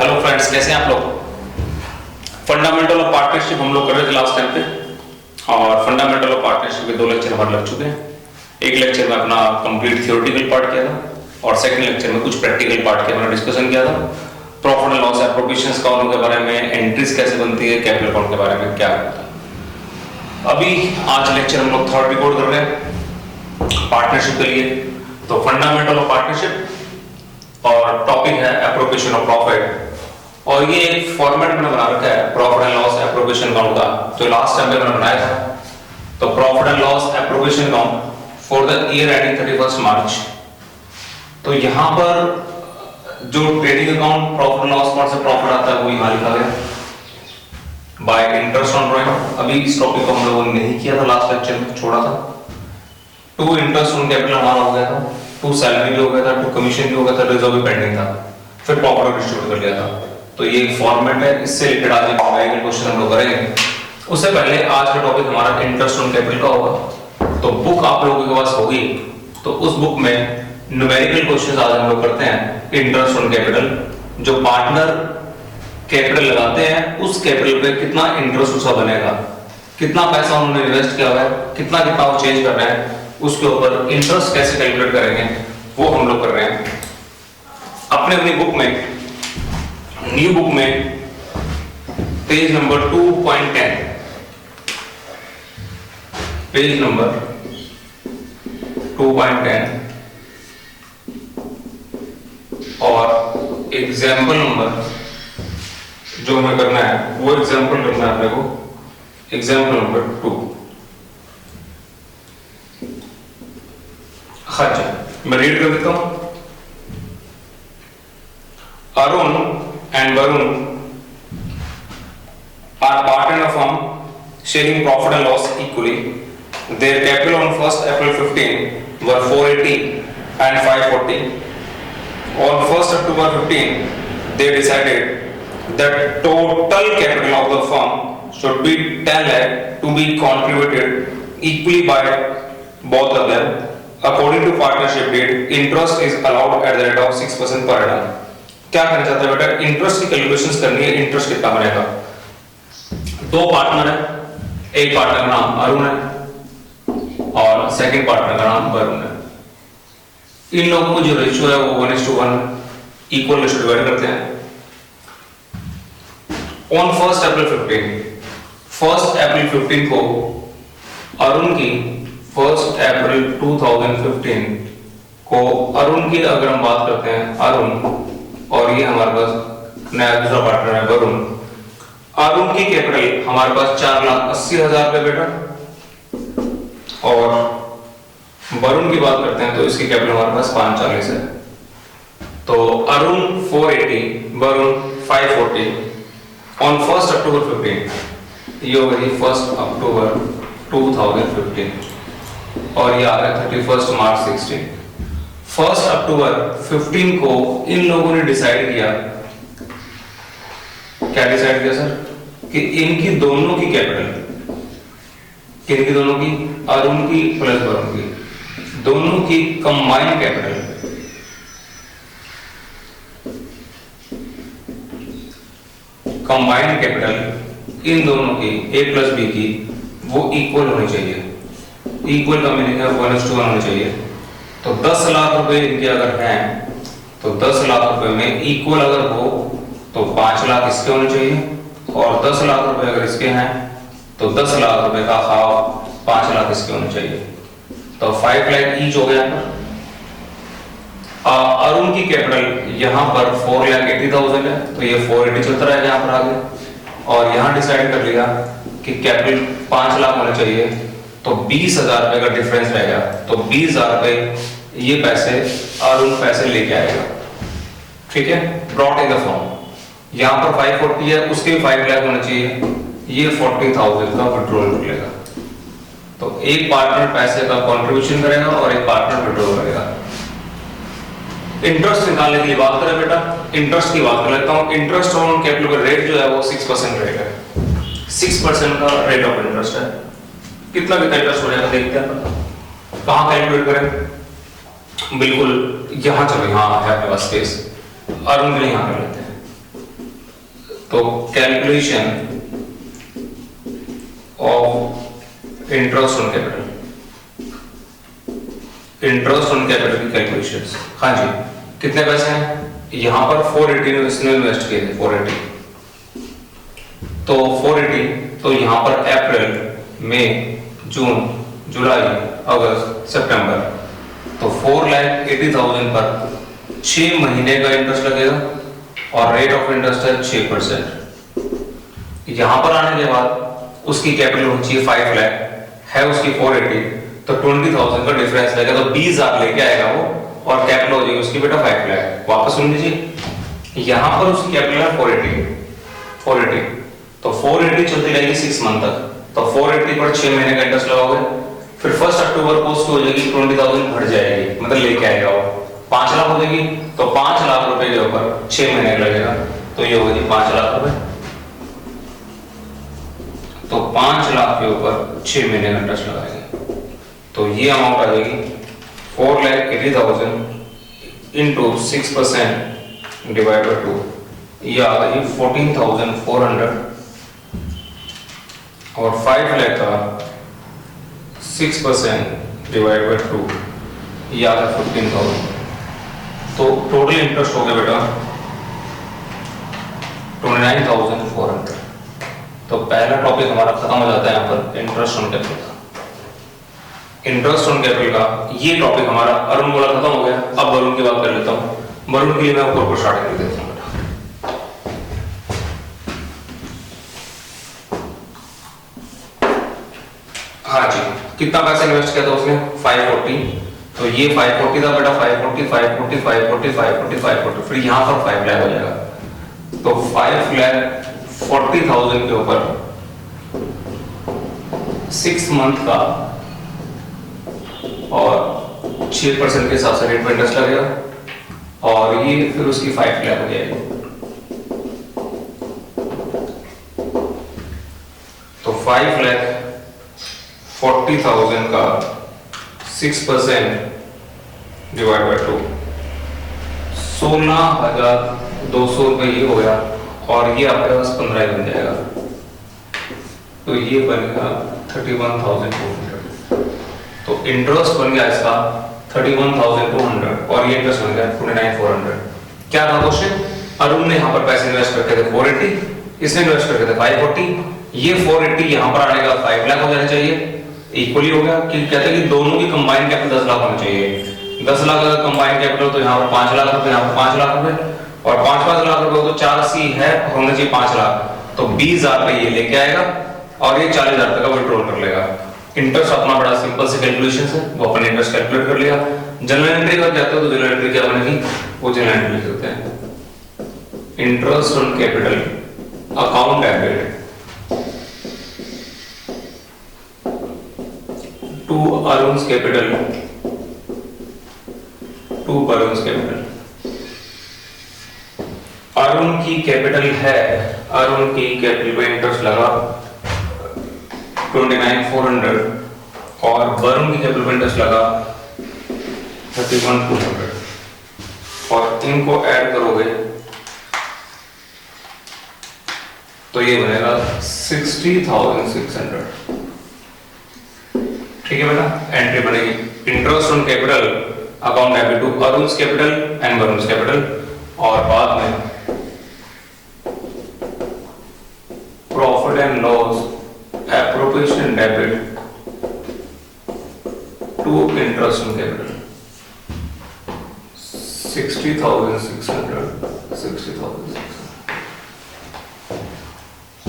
Hello friends, कैसे हैं आप लोग। फंडामेंटल ऑफ पार्टनरशिप हम लोग कर रहे थे लास्ट टाइम पे, और फंडामेंटल ऑफ पार्टनरशिप के 2 लेक्चर हमारे लग चुके हैं। एक लेक्चर में अपना कंप्लीट थियोरेटिकल पार्ट किया था, और सेकंड लेक्चर में कुछ प्रैक्टिकल पार्ट के अपना डिस्कशन किया था। Profit and loss appropriations account के बारे में, एंट्रीज कैसे बनती है, कैपिटल अकाउंट के बारे में क्या होता है। अभी आज लेक्चर हम लोग थर्ड रिकॉर्ड कर रहे हैं पार्टनरशिप के लिए। तो फंडामेंटल ऑफ पार्टनरशिप और टॉपिक है एप्रोप्रिएशन ऑफ प्रॉफिट, और ये एक फॉर्मेट मैंने बना रखा है profit and loss appropriation account का, जो लास्ट टाइम पे मैंने बनाया था। तो profit and loss appropriation account for the year ending 31 मार्च। तो यहाँ पर जो trading account profit and loss account से प्रॉफिट आता है वो यहाँ लिखा गया बाय इंटरेस्ट ऑन ड्रॉइंग। अभी इस टॉपिक को हम लोगों ने नहीं किया था, लास्ट लेक्चर में छोड़ा था। 2 इंटरेस्ट ऑन कैपिटल हमारा हो गया था, 2 सैलरी भी हो गया था, 2 कमीशन भी हो गया था, रिजर्व भी पेंडिंग था, फिर प्रॉफिट डिस्ट्रीब्यूट कर लिया था। तो ये एक फॉर्मेट है, इससे रिलेटेड आज एक न्यूमेरिकल क्वेश्चन हम लोग करेंगे। उससे पहले आज का टॉपिक हमारा इंटरेस्ट ऑन कैपिटल का होगा। तो बुक आप लोगों के पास होगी, तो उस बुक में न्यूमेरिकल क्वेश्चंस आज हम लोग करते हैं इंटरेस्ट ऑन कैपिटल। जो पार्टनर कैपिटल लगाते हैं उस कैपिटल पे कितना इंटरेस्ट उसका बनेगा, कितना पैसा उन्होंने इन्वेस्ट किया हुआ है, कितना कितना वो चेंज कर रहे हैं, उसके ऊपर इंटरेस्ट कैसे कैलकुलेट करेंगे वो हम लोग कर रहे हैं। अपनी बुक में, न्यू बुक में पेज नंबर 2.10, पेज नंबर 2.10 और एग्जाम्पल नंबर जो हमें करना है वो एग्जाम्पल करना है अपने को, एग्जाम्पल नंबर 2। हाँ जी, मैं रीड कर देता हूं। Arun and Varun are partner in a firm sharing profit and loss equally. Their capital on 1st April 15 were 480 and 540. On 1st October 15, they decided that total capital of the firm should be 10 lakh to be contributed equally by both of them. According to partnership deed, interest is allowed at the rate of 6% per annum. क्या करना चाहता है बेटा, interest की calculations करनी है। Interest कितना बनेगा, 2 पार्टनर है, एक पार्टनर का नाम अरुण है और सेकंड पार्टनर का नाम वरुण है। इन लोगों को जो रेशियो है वो 1:1 इक्वल रेशियो डिवाइड करते हैं। ऑन 1st अप्रैल 15 को अरुण की 1 अप्रैल 2015 को अरुण की अगर हम बात करते हैं, अरुण और ये हमारे पास नया दूसरा पार्टनर है वरुण। अरुण की कैपिटल हमारे पास 4,80,000 रुपए बेटा, और वरुण की बात करते हैं तो इसकी कैपिटल हमारे पास 540 है। तो अरुण 480, वरुण 540 ऑन 1st अक्टूबर 15, ये हो गई 1 अक्टूबर 2015, और ये आ रहा है 31 मार्च 16। 1 अक्टूबर 15 को इन लोगों ने डिसाइड किया, क्या डिसाइड किया सर, कि इनकी दोनों की कैपिटल, किनकी दोनों की, अरुण की प्लस वरुण की, दोनों की combined capital, combined capital in दोनों की ए प्लस बी की वो इक्वल होनी चाहिए। इक्वल का मीनिंग है 1:1 होनी चाहिए। तो 10 लाख रुपए इनके अगर हैं तो 10 लाख रुपए में इक्वल अगर हो तो 5 लाख इसके होने चाहिए, और 10 लाख रुपए अगर इसके हैं तो 10 लाख रुपए का हाफ 5 लाख इसके होने चाहिए। तो 5 लाख ईच हो गया। अरुण की कैपिटल यहाँ पर 4,80,000 है, तो ये 480 चलता रहेगा यहाँ पर आगे, और यहाँ डिसाइड कर लिया कि कैपिटल 5 लाख होने चाहिए, तो 20,000 रुपए का डिफरेंस रहेगा। तो 20,000 रुपए ये पैसे अरुण पैसे लेके आएगा, ठीक है, ब्रॉट इन द फॉर्म। यहाँ पर 540 है, उसके भी 5 लाख होना चाहिए, ये 40,000 का विड्रॉल लेगा। तो एक पार्टनर पैसे का कंट्रीब्यूशन करेगा और एक पार्टनर विड्रॉल करेगा। इंटरेस्ट निकालने के लिए बात करें बेटा, इंटरेस्ट की बात कर लेता हूँ। इंटरेस्ट ऑन कैपिटल का रेट जो है वो 6% रेट है, 6% का रेट ऑफ इंटरेस्ट है। कितना इंटरेस्ट हो जाएगा देखते हैं, कहाँ कैलकुलेट करें, बिल्कुल यहां चलो, यहां है अपने पास स्पेस, अरुण के लिए यहां कर लेते हैं। तो calculation of interest on capital, interest on capital की कैलकुलेशंस। हाँ जी, कितने पैसे हैं यहां पर 480 इसने इन्वेस्ट किए थे, 480, तो 480, तो यहां पर अप्रैल, मई, जून, जुलाई, अगस्त, सितंबर, तो 4,80,000 पर 6 महीने का इंटरेस्ट लगेगा और रेट ऑफ इंटरेस्ट है 6%। यहां पर आने के बाद उसकी कैपिटल होनी चाहिए 5 लाख, है उसकी 480, तो 20,000 का डिफरेंस लगेगा, तो 20,000 लेके आएगा वो और कैपिटल हो जाएगी उसकी बेटा 5 लाख। वापस सुन लीजिए, यहां पर उसकी कैपिटल है 480, तो 480 चलती रहेगी 6 मंथ तक, तो 480 पर 6 महीने का इंटरेस्ट लगाओगे, फिर 1 अक्टूबर को उसकी हो जाएगी 20,000 बढ़ जाएगी, मतलब लेके आएगा वो 5 लाख हो जाएगी, तो 5 लाख रुपए के ऊपर 6 महीने का लगेगा, तो ये होगी 5 लाख रुपए, तो 5 लाख के ऊपर 6 महीने का इंटरेस्ट लगाएंगे, तो ये अमाउंट आ जाएगी 4,80,000 इंटू 6% डिवाइड बाय 2, ये आ गई 14,400, और 5 लाख का 6% डिवाइड बाय 2, ये आ गया 15,000। तो टोटल इंटरेस्ट हो गया बेटा 29,400। तो पहला टॉपिक हमारा खत्म हो जाता है यहाँ पर इंटरेस्ट ऑन कैपिटल का। इंटरेस्ट ऑन कैपिटल का ये टॉपिक हमारा अरुण वाला खत्म हो गया। अब वरुण की बात कर लेता हूँ। वरुण के लिए मैं ऊपर स्टार्ट कर देता हूँ। हाँ जी, कितना पैसा इन्वेस्ट किया था उसने 540, तो ये 540 था बेटा, 540 540 540 540 540, फिर यहाँ पर 5 लाख हो जाएगा, तो 5,40,000 के ऊपर 6 मंथ का और 6% के हिसाब से रेट पे इंटरेस्ट लगेगा, और ये फिर उसकी 5 लाख हो जाएगी, तो 5,40,000 का 6% डिवाइड बाय 2, 16,200 रुपए ये हो गया, और ये आपके पास 15 बन जाएगा, तो ये बनेगा 31,200। तो इंटरेस्ट बन गया इसका 31,200 और ये इंटरेस्ट बन गया 29,400। क्या था क्वेश्चन? अरुण ने यहाँ पर पैसे इन्वेस्ट करके थे 480, इसने इन्वेस्ट करके थे 540, ये 480 यहाँ पर आने का 5 लाख हो जाना चाहिए, इक्वली हो गया। कि कहते हैं कि दोनों की कंबाइंड कैपिटल 10 लाख होना चाहिए। 10 लाख अगर कंबाइंड कैपिटल तो यहाँ पर 5 लाख रुपए, यहाँ पर 5 लाख रुपए, और 5 लाख रुपए तो 480 है, होना चाहिए 5 लाख, तो 20,000 रुपए ये लेके आएगा और ये 40,000 रुपए का विड्रॉल कर लेगा। इंटरेस्ट अपना बड़ा सिंपल से कैलकुलेशन है, वो अपन इंटरेस्ट कैलकुलेट कर लिया। जनरल एंट्री कर जाते हो तो जनरल एंट्री क्या बनेगी, वो जनरल एंट्री लिख देते हैं। Interest on capital account debit to Arun's capital, to Arun's capital. Arun की कैपिटल है, अरुण की कैपिटल पे इंटरेस्ट लगा 29,400 और वरुण की कैपिटल पे इंटरेस्ट लगा 31,200, और इनको ऐड करोगे तो ये बनेगा 60,600। ठीक है बेटा, एंट्री बनेगी interest on capital account debit to Arun's capital and Varun's capital, और बाद में profit and loss appropriation debit to interest on capital 60,600।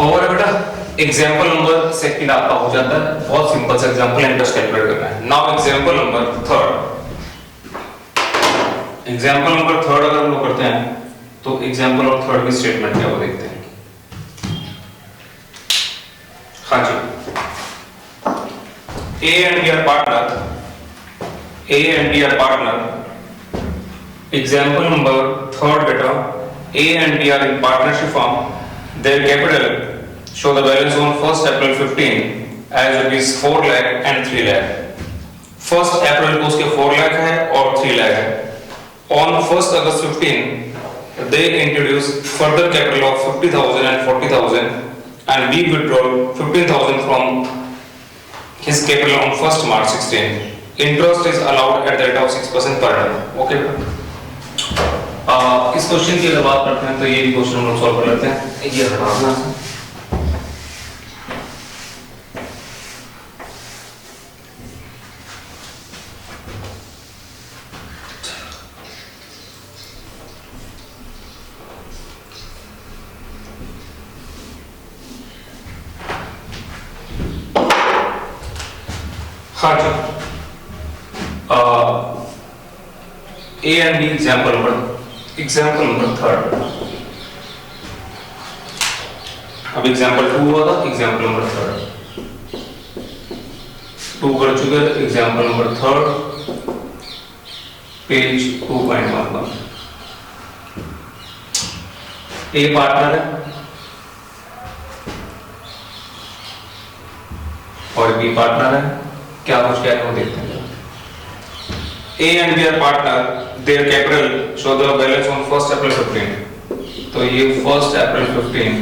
और बेटा एग्जांपल नंबर सेकंड आपका हो जाता है, बहुत सिंपल सा एग्जांपल इंटरेस्ट कैलकुलेट करना है। Now example number third, example number third अगर हम लोग करते हैं तो एग्जाम्पल और थर्ड की स्टेटमेंट क्या वो देखते हैं। हाँ जी, A and B are partner. A and B are partner. Example number third beta. A and B are in partnership firm. Their capital show the balance on 1st April 15 as rupees 4 lakh and 3 lakh. 1st April को उसके 4 lakh है और 3 lakh है. On 1st August 15 they introduce further capital of 50,000 and 40,000 and we withdraw 15,000 from his capital on 1st March 16. Interest is allowed at the rate of 6% per annum. Okay बेटा? इस question की अगर बात करते हैं तो ये भी क्वेश्चन हम लोग सॉल्व कर लेते हैं। ये हटाना है। हाँ जी, A and B example number third. अब एग्जाम्पल 2 हुआ था, एग्जाम्पल नंबर थर्ड 2 कर चुके हैं। Example number third page 2.11। A partner है और B पार्टनर है। क्या कुछ क्या है वो देखते हैं। A and B are partner, their capital show the balance on 1st April 15। तो ये 1st April 15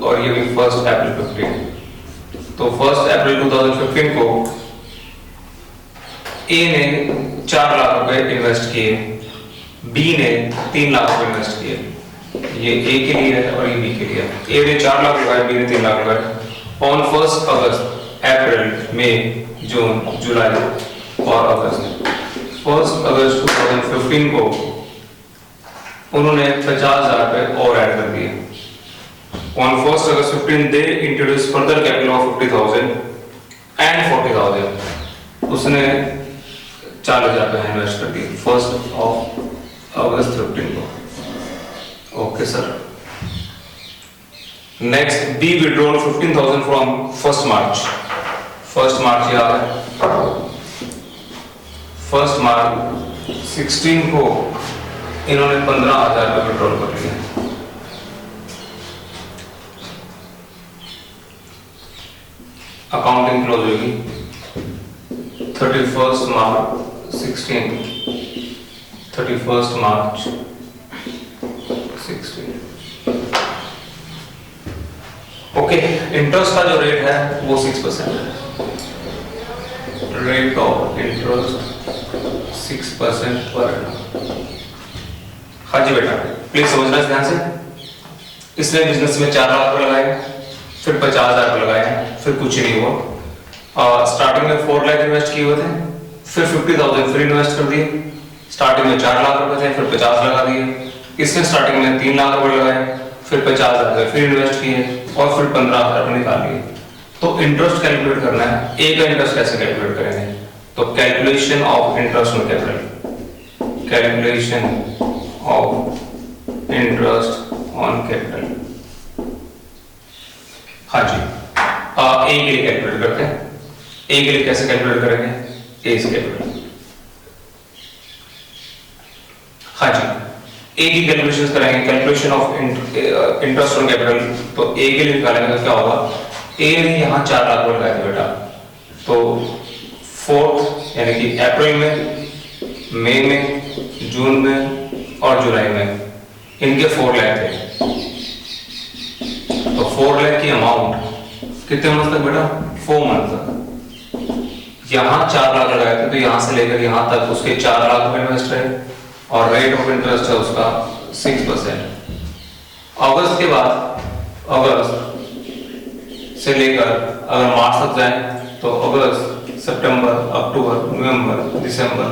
और ये भी 1st April 15। तो 1st April 2015 को A ने 4 लाख रुपए इन्वेस्ट किए, B ने 3 लाख रुपए इन्वेस्ट किए। ये A के लिए है और ये B के लिए है। A ने 4 लाख लगाए, B ने 3 लाख लगाए। On 1st August, अप्रैल, मई, जून, जुलाई और अगस्त, 1st अगस्त 2015 को उन्होंने 50,000 रुपए और ऐड कर दिए। On 1st August 15 they introduced further capital of 50,000 and 40,000। उसने 40,000 रुपए इन्वेस्ट कर दिए 1st August 15 को। Okay sir. Next B withdrawn 15,000 from 1st March। 1st मार्च याद है, 1st मार्च 16 को इन्होंने 15,000 रुपए विड्रॉल कर लिया। अकाउंटिंग क्लोज होगी 31st मार्च 16, 31st मार्च 16। ओके, इंटरेस्ट का जो रेट है वो 6% है। रेट ऑफ इंटरेस्ट 6% पर annum। हाँ जी बेटा, प्लीज समझना ध्यान से। इसने बिजनेस में 4 लाख रुपए लगाए, फिर 50,000 रुपए लगाए, फिर कुछ नहीं हुआ। स्टार्टिंग में 4 लाख इन्वेस्ट किए हुए थे, फिर 50,000 फिर इन्वेस्ट कर दिए। स्टार्टिंग में 4 लाख रुपए थे, फिर 50 लगा दिए। इसने स्टार्टिंग में 3 लाख रुपए लगाए, फिर 50,000 फिर इन्वेस्ट किए और फिर 15,000 रुपए निकाल लिए। तो इंटरेस्ट कैलकुलेट करना है। ए का इंटरेस्ट कैसे कैलकुलेट करेंगे? तो calculation of interest on capital, calculation of interest on capital. हाँ जी, ए के लिए कैलकुलेट करते हैं। ए के लिए कैसे कैलकुलेट करेंगे? ए से कैपिटल। हाँ जी, ए की कैलकुलेशन करेंगे, calculation of interest on capital. तो ए के लिए निकालेंगे तो क्या होगा? ए ने यहाँ 4 लाख रुपए लगाए थे बेटा, तो 4th यानी कि अप्रैल में, मई में, जून में और जुलाई में इनके 4 लाख थे। तो 4 लाख की अमाउंट कितने मंथ तक बेटा? 4 मंथ तक। यहाँ 4 लाख लगाए थे तो यहाँ से लेकर यहाँ तक उसके 4 लाख रुपए इन्वेस्ट रहे और रेट ऑफ इंटरेस्ट है उसका 6%। अगस्त के बाद, अगस्त से लेकर अगर मार्च तक जाए तो अगस्त, सितंबर, अक्टूबर, नवंबर, दिसंबर,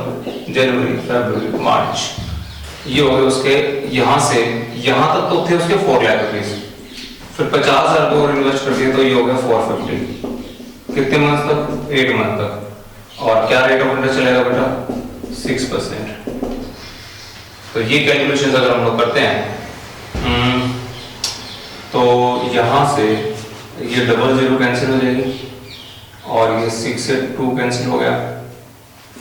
जनवरी, फरवरी, मार्च, ये हो गए उसके। यहाँ से यहाँ तक तो थे उसके 4 लाख रुपीज, फिर 50,000 को और इन्वेस्ट कर दिए तो ये हो गया 450। कितने मंथ तक? 8 मंथ तक। और क्या रेट ऑफ इंटरेस्ट चलेगा बेटा? 6%। तो ये कैलकुलेशन अगर हम लोग करते हैं तो यहाँ से ये 00 कैंसिल हो जाएगी और ये 6 से 2 कैंसिल हो गया,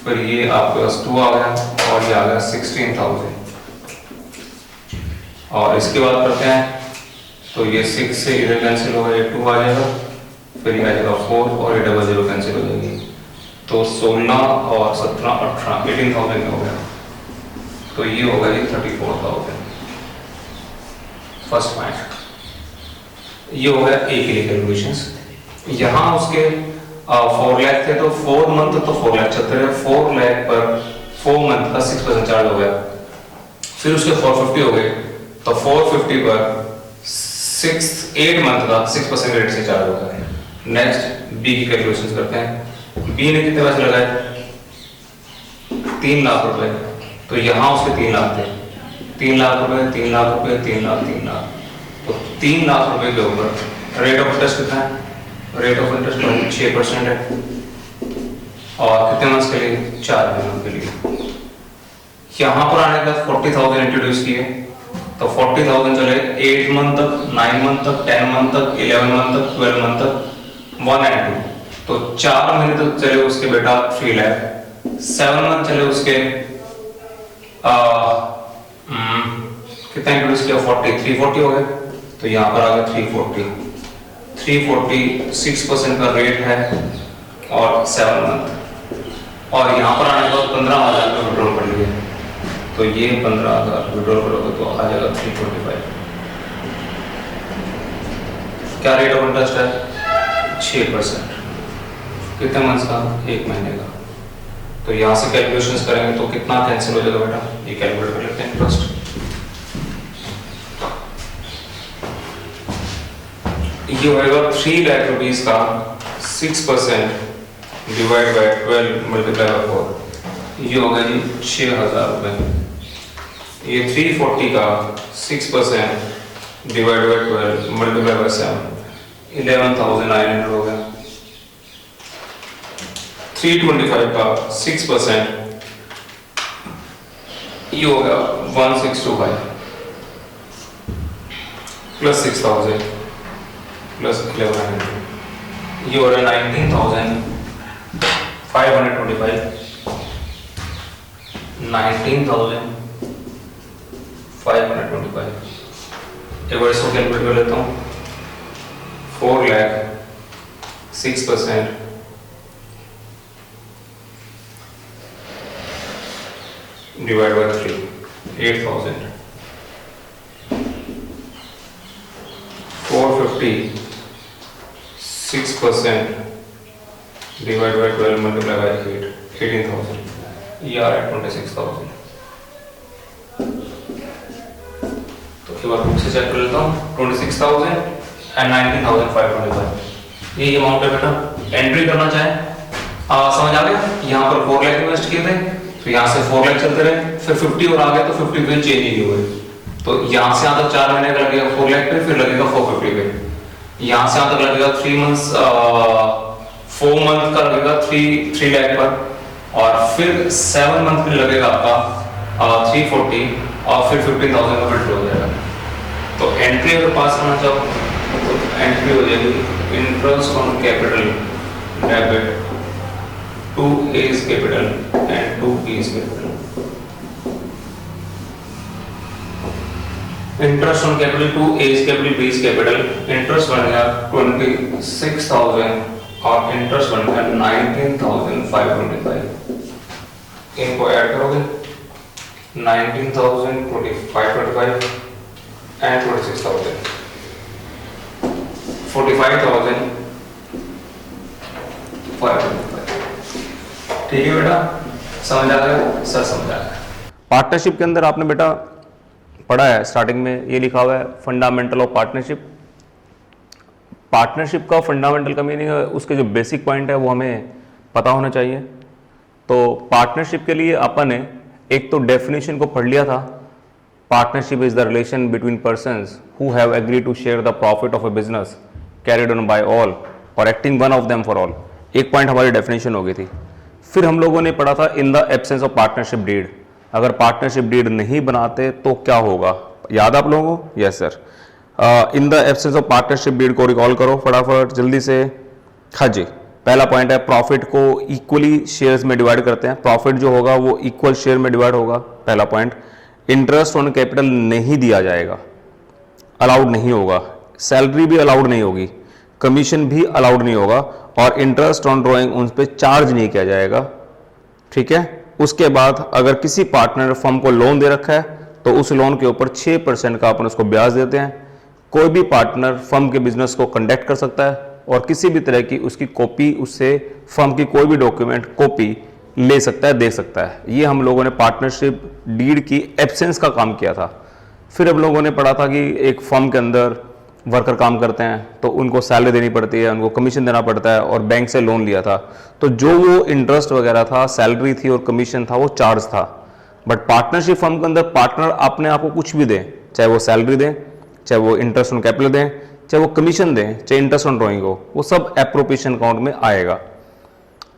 फिर ये आपके पास 2 आ गया और ये आ गया 16,000। और इसके बाद करते हैं तो ये 6 से इधर कैंसिल होगा, ये 2 आ जाएगा, फिर ये आ जाएगा 4 और ये 00 कैंसिल हो जाएगी। तो 16 और 17 18 18,000 हो गया। तो ये होगा ये 34,000 फर्स्ट पॉइंट। ये हो गया ए के लिए कैलकुलेशंस। यहाँ उसके 4 लाख थे तो 4 मंथ तो 4 लाख चलते रहे, 4 लाख पर 4 मंथ का 6% चार्ज हो गया। फिर उसके 450 हो गए तो 450 पर 8 मंथ का 6% रेट से चार्ज हो गया। नेक्स्ट बी की कैलकुलेशंस करते हैं। बी ने कितने पैसे लगाए? 3 लाख रुपए। तो यहाँ उसके 3 लाख थे, 3 लाख रुपए 3 लाख रुपए 3 लाख 3 लाख। तो 3 लाख रुपए के ऊपर रेट ऑफ इंटरेस्ट कितना है? रेट ऑफ इंटरेस्ट 6% है और कितने मंथ के लिए? 4 महीनों के लिए। यहाँ पर आने के बाद 40,000 इंट्रोड्यूस किए तो 40,000 चले 8 मंथ तक, 9 मंथ तक, 10 मंथ तक, 11 मंथ तक, 12 मंथ तक, 1 and 2। तो 4 महीने तक चले उसके बेटा 3 लाख। 7 मंथ चले उसके कितना इंट्रोड्यूस किया? 340 हो गए। तो यहाँ पर आ गया 340 6% का रेट है और 7 मंथ। और यहाँ पर आने के बाद 15,000 का विड्रॉल कर लिए तो ये 15,000 विड्रॉल करोगे तो आ जाएगा 325। क्या रेट ऑफ इंटरेस्ट है? 6%। कितने मंथ्स का? 1 महीने का। तो यहाँ से कैलकुलेशंस करेंगे तो कितना कैंसिल हो जाएगा बेटा? ये कैलकुलेट कर लेते हैं इंटरेस्ट। ये होगा 3 लाख रुपीस का 6% डिवाइड बाय 12 मल्टीप्लाई बाय 4। ये होगा जी 6,000 रुपए। ये 340 का 6% डिवाइड बाय 12 मल्टीप्लाई बाय 7 11,900 हो गया। 325 का 6% ये होगा 1625 प्लस 6,000 प्लस 1100 ये हो रहा है 19,525 19,525। एक बार इसको कैलकुलेट कर लेता हूँ। 4 lakh 6% divide by 3 8,000। 450 6% divide by 12 multiply by 8 18,000। ये आ रहा है 26,000। तो एक बार बुक से चेक कर लेता हूँ। 26,000 एंड 19,525 ये अमाउंट है बेटा। एंट्री करना चाहे समझ आ गया? यहाँ पर 4 लाख इन्वेस्ट किए थे तो यहाँ से 4 लाख चलते रहे, फिर 50 और आ गया तो 50 पे चेंज ही हुए। तो यहाँ से यहाँ तक 4 महीने का लगेगा 4 लाख पे, फिर लगेगा 450 पे। यहाँ से यहाँ तक लगेगा 3 मंथ्स 4 मंथ का लगेगा 3 लाख पर और फिर 7 मंथ में लगेगा आपका 340 और फिर 15,000 का विड्रॉ हो जाएगा। तो एंट्री अगर पास करना चाहो तो एंट्री हो जाएगी interest on capital debit to A is capital and to B is capital। Interest on capital to A is capital B is capital। Interest बनेगा 26,000 और इंटरेस्ट बनेगा 19,525। इनको ऐड करोगे 19,525 and 26,000 45,525। ठीक है बेटा, समझ आ गया? सर समझ आ गया। पार्टनरशिप के अंदर आपने बेटा पढ़ा है, स्टार्टिंग में ये लिखा हुआ है फंडामेंटल ऑफ पार्टनरशिप। पार्टनरशिप का फंडामेंटल का मीनिंग है, उसके जो बेसिक पॉइंट है वो हमें पता होना चाहिए। तो पार्टनरशिप के लिए अपन ने एक तो डेफिनेशन को पढ़ लिया था। Partnership is the relation between persons who have agreed to share the profit of a business carried on by all or acting one of them for all. एक पॉइंट हमारी डेफिनेशन हो गई थी। फिर हम लोगों ने पढ़ा था in the absence of partnership deed. अगर पार्टनरशिप डीड नहीं बनाते तो क्या होगा, याद आप लोगों को? Yes sir. In the absence of partnership deed को रिकॉल करो फटाफट जल्दी से। हाँ जी, पहला पॉइंट है प्रॉफिट को इक्वली शेयर्स में डिवाइड करते हैं, प्रॉफिट जो होगा वो इक्वल शेयर में डिवाइड होगा, पहला पॉइंट। इंटरेस्ट ऑन कैपिटल नहीं दिया जाएगा, अलाउड नहीं होगा, सैलरी भी अलाउड नहीं होगी, कमीशन भी अलाउड नहीं होगा, और इंटरेस्ट ऑन ड्रॉइंग उन पर चार्ज नहीं किया जाएगा, ठीक है। उसके बाद अगर किसी पार्टनर ने फर्म को लोन दे रखा है तो उस लोन के ऊपर 6% का अपन उसको ब्याज देते हैं। कोई भी पार्टनर फर्म के बिजनेस को कंडक्ट कर सकता है और किसी भी तरह की उसकी कॉपी, उससे फर्म की कोई भी डॉक्यूमेंट कॉपी ले सकता है, दे सकता है। ये हम लोगों ने पार्टनरशिप डीड की एब्सेंस का काम किया था। फिर हम लोगों ने पढ़ा था कि एक फर्म के अंदर वर्कर काम करते हैं तो उनको सैलरी देनी पड़ती है, उनको कमीशन देना पड़ता है, और बैंक से लोन लिया था तो जो वो इंटरेस्ट वगैरह था, सैलरी थी और कमीशन था, वो चार्ज था। बट पार्टनरशिप फर्म के अंदर पार्टनर अपने आप को कुछ भी दें, चाहे वो सैलरी दें, चाहे वो इंटरेस्ट ऑन कैपिटल दें, चाहे वो कमीशन दें, चाहे इंटरेस्ट ऑन ड्रॉइंग हो, वो सब एप्रोप्रिएशन अकाउंट में आएगा।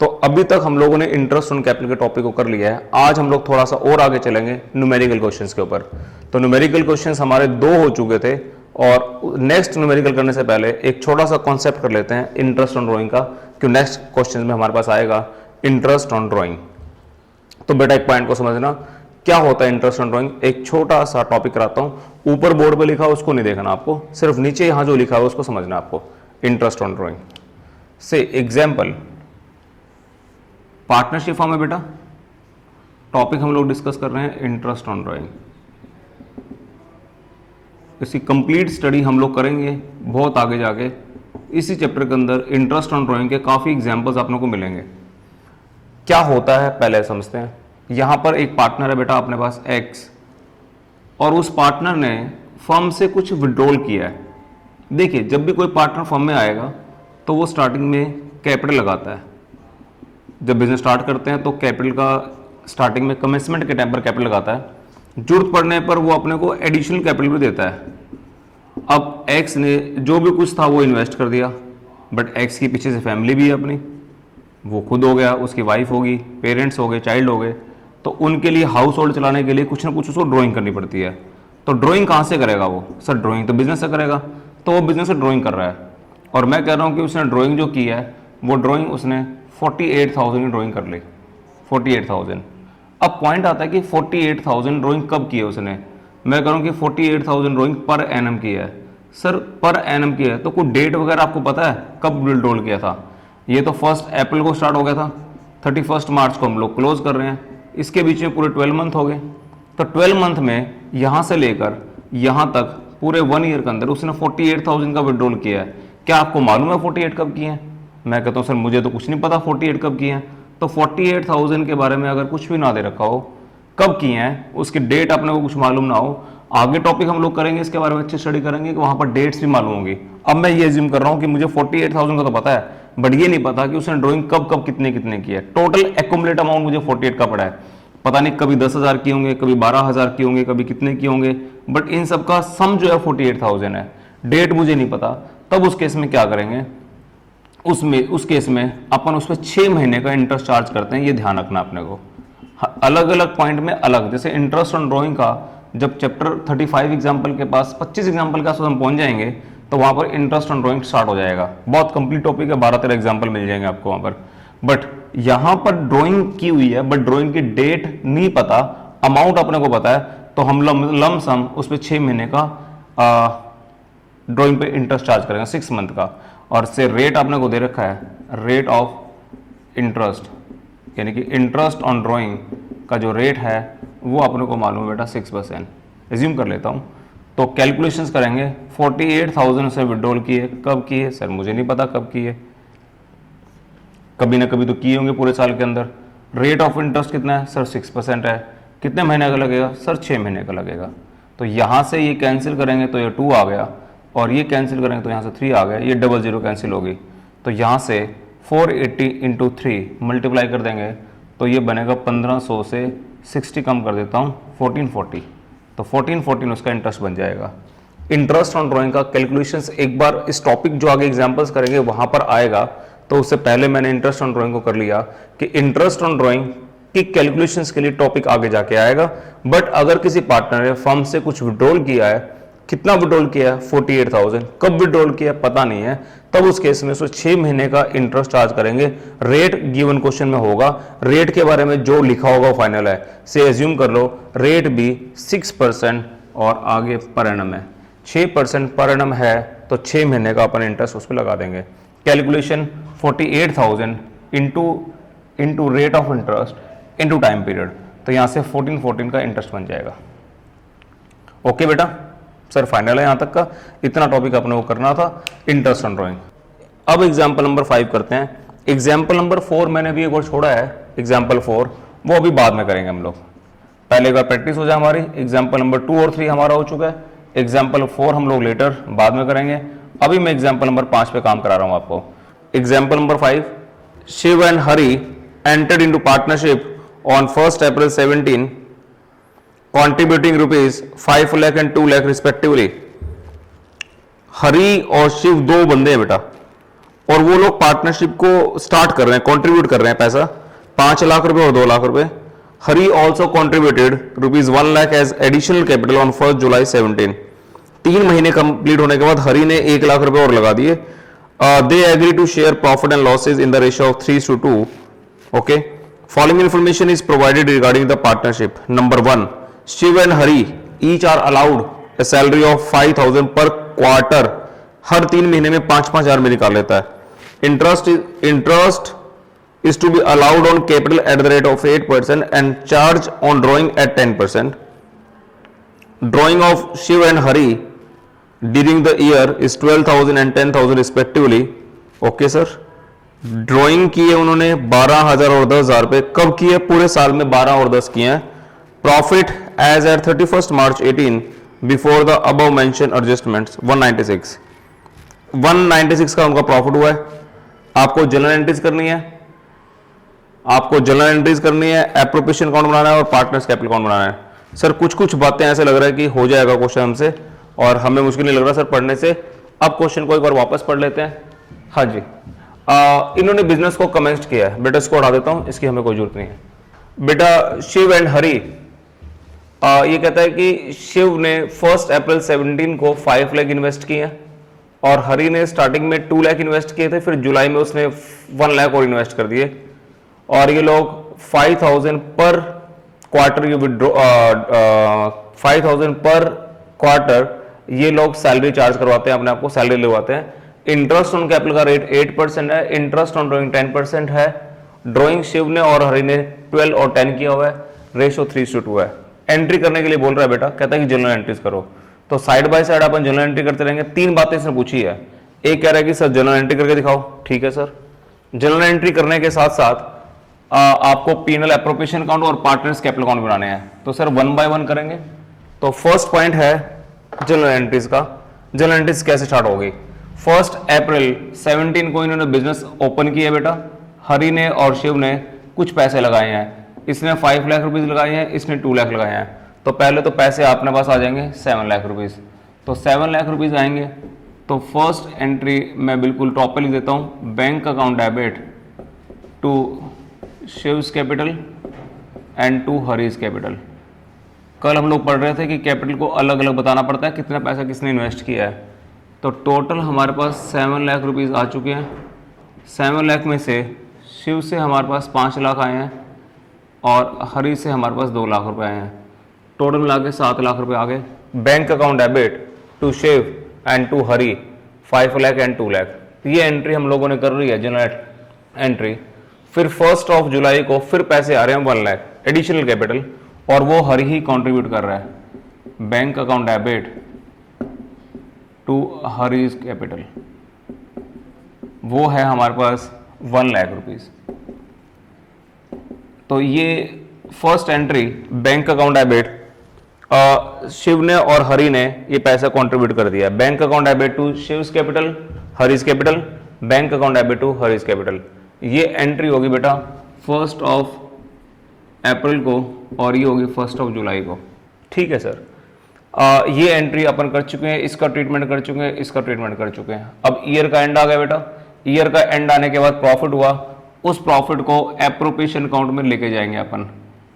तो अभी तक हम लोगों ने इंटरेस्ट ऑन कैपिटल के टॉपिक को कर लिया है। आज हम लोग थोड़ा सा और आगे चलेंगे न्यूमेरिकल क्वेश्चंस के ऊपर। तो न्यूमेरिकल क्वेश्चंस हमारे 2 हो चुके थे, और नेक्स्ट न्यूमेरिकल करने से पहले एक छोटा सा कॉन्सेप्ट कर लेते हैं इंटरेस्ट ऑन ड्राइंग का, क्योंकि नेक्स्ट क्वेश्चन में हमारे पास आएगा इंटरेस्ट ऑन ड्राइंग। तो बेटा एक पॉइंट को समझना, क्या होता है इंटरेस्ट ऑन ड्राइंग। एक छोटा सा टॉपिक कराता हूं, ऊपर बोर्ड पे लिखा उसको नहीं देखना आपको, सिर्फ नीचे यहां जो लिखा है उसको समझना आपको। इंटरेस्ट ऑन ड्राइंग से एग्जाम्पल, पार्टनरशिप फॉर्म है बेटा, टॉपिक हम लोग डिस्कस कर रहे हैं इंटरेस्ट ऑन ड्राइंग। इसकी कंप्लीट स्टडी हम लोग करेंगे बहुत आगे जाके। इसी चैप्टर के अंदर इंटरेस्ट ऑन ड्राइंग के काफ़ी एग्जांपल्स आप लोगों को मिलेंगे। क्या होता है पहले समझते हैं। यहाँ पर एक पार्टनर है बेटा अपने पास X, और उस पार्टनर ने फर्म से कुछ विड्रॉल किया है। देखिए, जब भी कोई पार्टनर फर्म में आएगा तो वो स्टार्टिंग में कैपिटल लगाता है। जब बिजनेस स्टार्ट करते हैं तो कैपिटल का स्टार्टिंग में कमेंसमेंट के टाइम पर कैपिटल लगाता है, जरूरत पड़ने पर वो अपने को एडिशनल कैपिटल भी देता है। अब एक्स ने जो भी कुछ था वो इन्वेस्ट कर दिया, बट एक्स की पीछे से फैमिली भी है अपनी, वो खुद हो गया, उसकी वाइफ होगी, पेरेंट्स हो गए, चाइल्ड हो गए, तो उनके लिए हाउस होल्ड चलाने के लिए कुछ ना कुछ उसको ड्राइंग करनी पड़ती है। तो ड्राइंग कहाँ से करेगा वो? सर ड्राइंग तो बिजनेस से करेगा, तो वो बिजनेस से ड्राइंग कर रहा है। और मैं कह रहा हूँ कि उसने ड्राइंग जो की है वो ड्राइंग उसने 48,000 की ड्राइंग कर ली, 48,000। अब पॉइंट आता है कि 48,000 ड्राइंग कब की है उसने। मैं कह रहा हूँ कि 48,000 ड्राइंग पर एनम की है। सर पर एनम की है तो कोई डेट वगैरह आपको पता है कब विड्रॉल किया था? ये तो 1 अप्रैल को स्टार्ट हो गया था, 31 मार्च को हम लोग क्लोज कर रहे हैं, इसके बीच में पूरे 12 मंथ हो गए। तो 12 मंथ में यहाँ से लेकर यहाँ तक पूरे 1 ईयर के अंदर उसने 48,000 का विड्रॉल किया है। क्या आपको मालूम है 48 कब किए हैं? मैं कहता हूँ सर मुझे तो कुछ नहीं पता 48 कब किए हैं। तो 48,000 के बारे में अगर कुछ भी ना दे रखा हो, कब किए हैं, उसकी डेट अपने को कुछ मालूम ना हो, आगे टॉपिक हम लोग करेंगे इसके बारे में अच्छी स्टडी करेंगे कि वहां पर डेट्स भी मालूम होंगी। अब मैं ये एज्यूम कर रहा हूँ कि मुझे 48,000 का तो पता है, बट ये नहीं पता कि उसने ड्राइंग कब कब कितने कितने की है। टोटल एक्यूमुलेट अमाउंट मुझे 48 का पड़ा है, पता नहीं कभी 10,000 की होंगे, कभी 12,000 की होंगे, कभी कितने की होंगे, बट इन सब का सम जो है 48,000 है। डेट मुझे नहीं पता। तब उस केस में क्या करेंगे, उस केस में अपन उस पर 6 महीने का इंटरेस्ट चार्ज करते हैं। ये ध्यान रखना अपने को, अलग अलग पॉइंट में अलग। जैसे इंटरेस्ट ऑन ड्राइंग का जब चैप्टर 35 एग्जाम्पल के पास 25 एग्जाम्पल के आसपास हम पहुंच जाएंगे तो वहां पर इंटरेस्ट ऑन ड्राइंग स्टार्ट हो जाएगा। बहुत कंप्लीट टॉपिक है, 12-13 एग्जाम्पल मिल जाएंगे आपको वहां पर। बट यहां पर ड्राइंग की हुई है, बट ड्राइंग की डेट नहीं पता, अमाउंट अपने को पता है, तो हम लम सम उस पर 6 महीने का ड्राइंग पे इंटरेस्ट चार्ज करेंगे 6 मंथ का। और से रेट आपने को दे रखा है, रेट ऑफ इंटरेस्ट, यानी कि इंटरेस्ट ऑन ड्राइंग का जो रेट है वो अपने को मालूम है बेटा 6%। एज्यूम कर लेता हूँ, तो कैलकुलेशंस करेंगे। 48,000 से विड्रॉल किए, कब किए सर मुझे नहीं पता कब किए, कभी ना कभी तो किए होंगे पूरे साल के अंदर। रेट ऑफ इंटरेस्ट कितना है सर 6% है। कितने महीने का लगेगा सर 6 महीने का लगेगा। तो यहाँ से ये कैंसिल करेंगे तो ये 2 आ गया, और ये कैंसिल करेंगे तो यहाँ से 3 आ गया, ये 00 कैंसिल होगी। तो यहाँ से 480 इंटू 3 मल्टीप्लाई कर देंगे तो ये बनेगा 1500 से 60 कम कर देता हूँ 1440, तो 1414 उसका इंटरेस्ट बन जाएगा। इंटरेस्ट ऑन ड्राइंग का कैलकुलेशंस एक बार इस टॉपिक जो आगे एग्जांपल्स करेंगे वहां पर आएगा। तो उससे पहले मैंने इंटरेस्ट ऑन ड्राइंग को कर लिया कि इंटरेस्ट ऑन ड्राइंग कि कैलकुलेशंस के लिए टॉपिक आगे जाके आएगा। बट अगर किसी पार्टनर ने फर्म से कुछ विड्रॉल किया है, कितना विड्रॉल किया है 48,000, कब विड्रॉल किया पता नहीं है, तब उस केस में उसको 6 महीने का इंटरेस्ट चार्ज करेंगे। रेट गिवन क्वेश्चन में होगा, रेट के बारे में जो लिखा होगा वो फाइनल है। से एज्यूम कर लो रेट भी 6% और आगे पर एनम है, 6% पर एनम है, तो 6 महीने का अपन इंटरेस्ट उस पर लगा देंगे। Calculation 48,000 into rate of interest into time period, तो यहां से 14 का इंटरेस्ट बन जाएगा। ओके बेटा, सर फाइनल है यहां तक का, इतना टॉपिक अपने को करना था इंटरेस्ट ऑन ड्राइंग। अब एग्जाम्पल नंबर 5 करते हैं। एग्जाम्पल नंबर 4 मैंने भी एक और छोड़ा है, एग्जाम्पल 4 वो अभी बाद में करेंगे हम लोग, पहले एक बार प्रैक्टिस हो जाए हमारी। एग्जाम्पल नंबर 2 और 3 हमारा हो चुका है, एग्जाम्पल 4 हम लोग लेटर बाद में करेंगे। अभी मैं एग्जाम्पल नंबर 5 पे काम करा रहा हूं आपको। Example number 5, Shiv and Hari entered into partnership on 1 April 17 contributing rupees 5 lakh and 2 lakh respectively। Hari और शिव दो बंदे हैं बेटा, और वो लोग पार्टनरशिप को स्टार्ट कर रहे हैं, कंट्रीब्यूट कर रहे हैं पैसा 5 लाख रुपए और 2 लाख रुपए। Hari also contributed rupees 1 lakh as additional capital on 1 July 17। 3 महीने कंप्लीट होने के बाद हरी ने 1 लाख रुपए और लगा दिए। They agree to share profit and losses in the ratio of 3:2। Okay, following information is provided regarding the partnership. Number 1, Shiv and Hari each are allowed a salary of 5,000 per quarter. हर 3 महीने में 5-5 हजार में निकाल लेता है। Interest is to be allowed on capital at the rate of 8% and charge on drawing at 10%. Drawing of Shiv and Hari during the year is 12,000 and 10,000 respectively. Okay sir. Drawing किए उन्होंने 12,000 और 10,000 रुपए। कब किए? पूरे साल में 12 और 10 किए हैं। Profit as at 31 March 18 before the above mention adjustments 196 का उनका प्रॉफिट हुआ है। आपको जनरल एंट्रीज करनी है, एप्रोप्रिएशन अकाउंट बनाना है और पार्टनर्स कैपिटल अकाउंट बनाना है। सर कुछ बातें ऐसे लग रहा है कि हो जाएगा क्वेश्चन हमसे, और हमें मुश्किल नहीं लग रहा सर पढ़ने से। अब क्वेश्चन को एक बार वापस पढ़ लेते हैं। हाँ जी, इन्होंने बिजनेस को कमेंस किया है बेटा, इसको हटा देता हूं, इसकी हमें कोई जरूरत नहीं है। बेटा शिव एंड हरी, ये कहता है कि शिव ने 1 अप्रैल 17 को 5 लाख इन्वेस्ट किए हैं और हरी ने स्टार्टिंग में 2 लाख इन्वेस्ट किए थे, फिर जुलाई में उसने 1 लाख और इन्वेस्ट कर दिए। और ये लोग 5,000 पर क्वार्टर, ये विड्रॉ 5,000 पर क्वार्टर ये लोग सैलरी चार्ज करवाते हैं, अपने आप को सैलरी लगवाते हैं। इंटरेस्ट ऑन कैपिटल का रेट 8% है, इंटरेस्ट ऑन ड्रॉइंग 10% है। ड्रॉइंग शिव ने और हरी ने 12 और 10 किया हुआ है, रेशो 3:2 है। एंट्री करने के लिए बोल रहा है बेटा, कहता है कि जनरल एंट्रीज करो, तो side by side upon general entry करते रहेंगे। 3 बातें इसने पूछी है। एक कह रहा है कि सर जनरल एंट्री करके दिखाओ, ठीक है सर। जनरल एंट्री करने के साथ साथ आपको पीनल एप्रोप्रिएशन अकाउंट और पार्टनर्स कैपिटल अकाउंट बनाने हैं, तो सर 1 बाय 1 करेंगे। तो फर्स्ट पॉइंट है जनरल एंट्रीज का। जनरल एंट्रीज कैसे स्टार्ट होगी? 1 अप्रैल 17 को इन्होंने बिजनेस ओपन किया बेटा, हरी ने और शिव ने कुछ पैसे लगाए हैं। इसने 5 लाख रुपीज लगाए हैं, इसने 2 लाख लगाए हैं। तो पहले तो पैसे अपने पास आ जाएंगे 7 लाख रुपीज, तो 7 लाख रुपीज आएंगे। तो फर्स्ट एंट्री मैं बिल्कुल टॉप पे लिख देता हूं, bank account debit to Shiv's capital and to Hari's capital. कल हम लोग पढ़ रहे थे कि कैपिटल को अलग अलग बताना पड़ता है, कितना पैसा किसने इन्वेस्ट किया है। तो टोटल हमारे पास 7 लाख रुपीज आ चुके हैं। 7 लाख में से शिव से हमारे पास 5 लाख आए हैं और हरी से हमारे पास 2 लाख रुपए आए हैं। टोटल मिला के 7 लाख रुपए आ गए। Bank account debit to Shiv and to Hari 5 lakh and 2 lakh. ये एंट्री हम लोगों ने कर रही है जनरल एंट्री। फिर 1 जुलाई को फिर पैसे आ रहे हैं 1 लाख एडिशनल कैपिटल, और वो हरी ही कंट्रीब्यूट कर रहा है। Bank account debit to Hari's capital, वो है हमारे पास 1 लाख रुपीज। तो ये first entry bank account debit, Shiv ने और हरी ने ये पैसा कंट्रीब्यूट कर दिया। Bank account debit to Shiv's capital, Hari's capital, bank account debit to Hari's capital. ये एंट्री होगी बेटा 1 अप्रैल को और ये होगी 1 जुलाई को। ठीक है सर, ये एंट्री अपन कर चुके हैं, इसका ट्रीटमेंट कर चुके हैं, इसका ट्रीटमेंट कर चुके हैं। अब ईयर का एंड आ गया बेटा। ईयर का एंड आने के बाद प्रॉफिट हुआ, उस प्रॉफिट को एप्रोप्रिएशन अकाउंट में लेके जाएंगे अपन।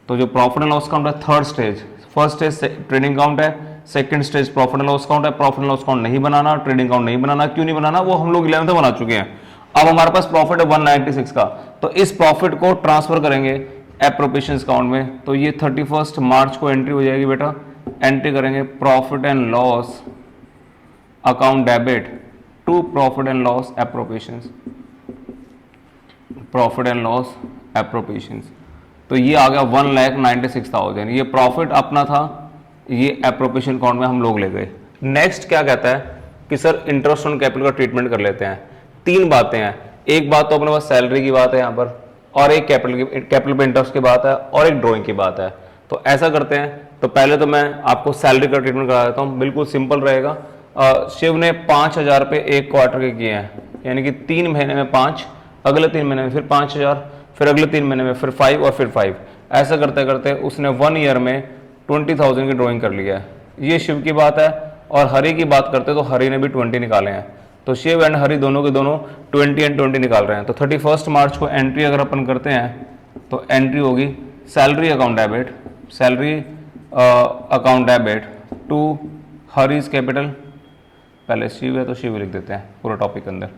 तो जो प्रॉफिट एंड लॉस अकाउंट है third stage, first stage trading account है, second stage profit and loss account है। प्रॉफिट एंड लॉस अकाउंट नहीं बनाना, ट्रेडिंग अकाउंट नहीं बनाना, क्यों नहीं बनाना, वो हम लोग 11th में बना चुके हैं। अब हमारे पास प्रॉफिट है 196 का, तो इस प्रॉफिट को ट्रांसफर करेंगे एप्रोप्रिएशन अकाउंट में। तो ये 31 मार्च को एंट्री हो जाएगी बेटा, एंट्री करेंगे profit and loss account debit to profit and loss appropriation, profit and loss appropriation. तो ये आ गया 1,96,000, ये प्रॉफिट अपना था, ये एप्रोप्रिएशन अकाउंट में हम लोग ले गए। नेक्स्ट क्या कहता है कि सर इंटरेस्ट ऑन कैपिटल का ट्रीटमेंट कर लेते हैं। तीन बातें हैं, एक बात तो अपने पास सैलरी की बात है यहाँ पर, और एक कैपिटल पे इंटरेस्ट की बात है, और एक ड्राइंग की बात है। तो ऐसा करते हैं, तो पहले तो मैं आपको सैलरी का ट्रीटमेंट करा देता हूँ, बिल्कुल सिंपल रहेगा। शिव ने 5,000 रुपये एक क्वार्टर के किए हैं, यानी कि 3 महीने में 5, अगले 3 महीने में फिर 5,000, फिर अगले 3 महीने में फिर 5 और फिर 5। ऐसा करते करते उसने 1 ईयर में 20,000 की ड्राइंग कर लिया है। ये शिव की बात है। और हरि की बात करते तो हरि ने भी 20 निकाले हैं, तो शिव एंड हरि दोनों के दोनों 20 एंड 20 निकाल रहे हैं। तो 31 मार्च को एंट्री अगर अपन करते हैं तो एंट्री होगी salary account debit, salary account debit to Hari's capital. पहले शिव है तो शिव लिख देते हैं पूरा टॉपिक अंदर,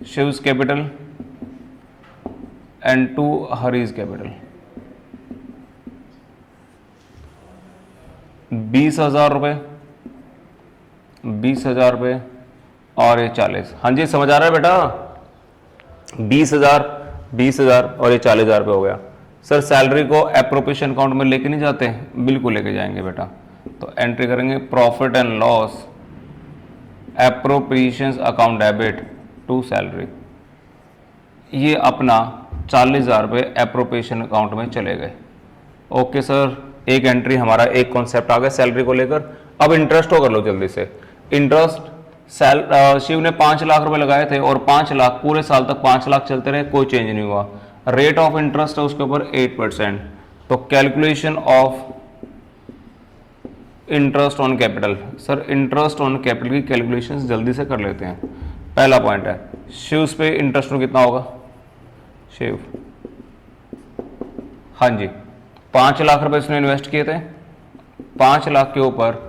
Shiv's capital and to Hari's capital. 20,000 रुपये, 20,000 रुपये और ये 40। हाँ जी समझ आ रहा है बेटा, 20,000, 20,000 और ये 40,000 रुपये हो गया। सर सैलरी को एप्रोप्रिएशन अकाउंट में लेके नहीं जाते, बिल्कुल लेके जाएंगे बेटा। तो एंट्री करेंगे profit and loss appropriation account debit to salary. ये अपना 40,000 रुपये एप्रोप्रिएशन अकाउंट में चले गए। ओके सर, एक एंट्री हमारा, एक कॉन्सेप्ट आ गया सैलरी को लेकर। अब इंटरेस्ट को कर लो जल्दी से। इंटरेस्ट शिव ने 5 लाख रुपए लगाए थे और 5 लाख पूरे साल तक 5 लाख चलते रहे, कोई चेंज नहीं हुआ। रेट ऑफ इंटरेस्ट है उसके ऊपर 8%। तो calculation of interest on capital, sir interest on capital की कैलकुलेशंस जल्दी से कर लेते हैं। पहला पॉइंट है शिव पे इंटरेस्ट कितना होगा, शिव, हाँ जी 5 लाख रुपए इसने इन्वेस्ट किए थे, 5 लाख के ऊपर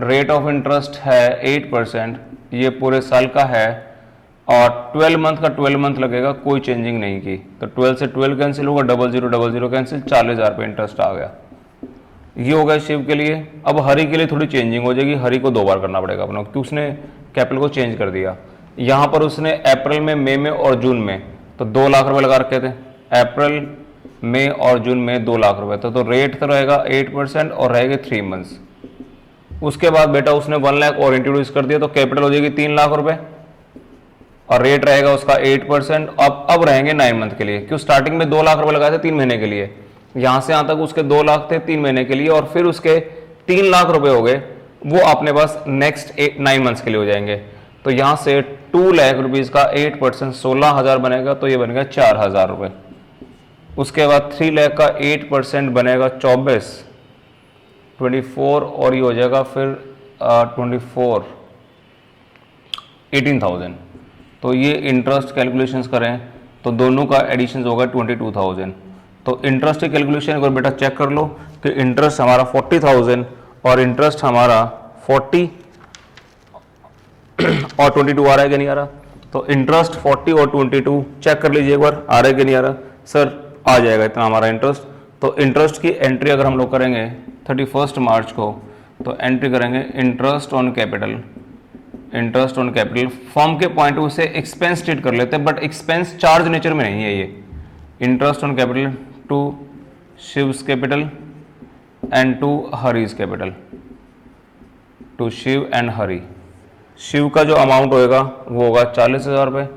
रेट ऑफ इंटरेस्ट है 8%, ये पूरे साल का है, और 12 मंथ का 12 मंथ लगेगा, कोई चेंजिंग नहीं की। तो 12 से 12 कैंसिल होगा, 0000 कैंसिल, 40,000 रुपये इंटरेस्ट आ गया। ये हो गया शिव के लिए। अब हरि के लिए थोड़ी चेंजिंग हो जाएगी, हरि को 2 बार करना पड़ेगा अपना, क्योंकि उसने कैपिटल को चेंज कर दिया। यहाँ पर उसने अप्रैल में, मई में और जून में तो 2 लाख रुपए लगा रखे थे, अप्रैल मई और जून में 2 लाख रुपए। तो रेट तो रहेगा 8% और रहेगा 3 मंथ्स। उसके बाद बेटा उसने 1 लाख और इंट्रोड्यूस कर दिया, तो कैपिटल हो जाएगी 3 लाख रुपए और रेट रहेगा उसका 8%। अब रहेंगे 9 मंथ के लिए, क्यों स्टार्टिंग में 2 लाख रुपए लगाए थे 3 महीने के लिए, यहां से यहां तक उसके 2 लाख थे 3 महीने के लिए, और फिर उसके 3 लाख रुपए हो गए, वो अपने पास नेक्स्ट 9 मंथ्स के लिए हो जाएंगे। तो यहां से 2 लाख रुपीज का 8% 16,000 बनेगा, तो ये बनेगा 4,000 रुपए। उसके बाद 3 लाख का 8% बनेगा 24 और ये हो जाएगा फिर 24 18,000। तो ये इंटरेस्ट कैलकुलेशंस करें तो दोनों का एडिशन होगा 22,000। तो इंटरेस्ट की कैलकुलेशन एक बार बेटा चेक कर लो कि इंटरेस्ट हमारा 40,000 और इंटरेस्ट हमारा 40 और 22 आ रहा है कि नहीं आ रहा। तो इंटरेस्ट 40 और 22 चेक कर लीजिए एक बार, आ रहा है कि नहीं आ रहा। सर आ जाएगा इतना हमारा इंटरेस्ट। तो इंटरेस्ट की एंट्री अगर हम लोग करेंगे 31 मार्च को, तो एंट्री करेंगे interest on capital, interest on capital form के पॉइंट ऑफ व्यू से एक्सपेंस ट्रीट कर लेते हैं, बट एक्सपेंस चार्ज नेचर में नहीं है ये। Interest on capital to Shiv's capital and to Hari's capital, to Shiv and Hari. Shiv का जो अमाउंट होएगा वो होगा 40,000 रुपये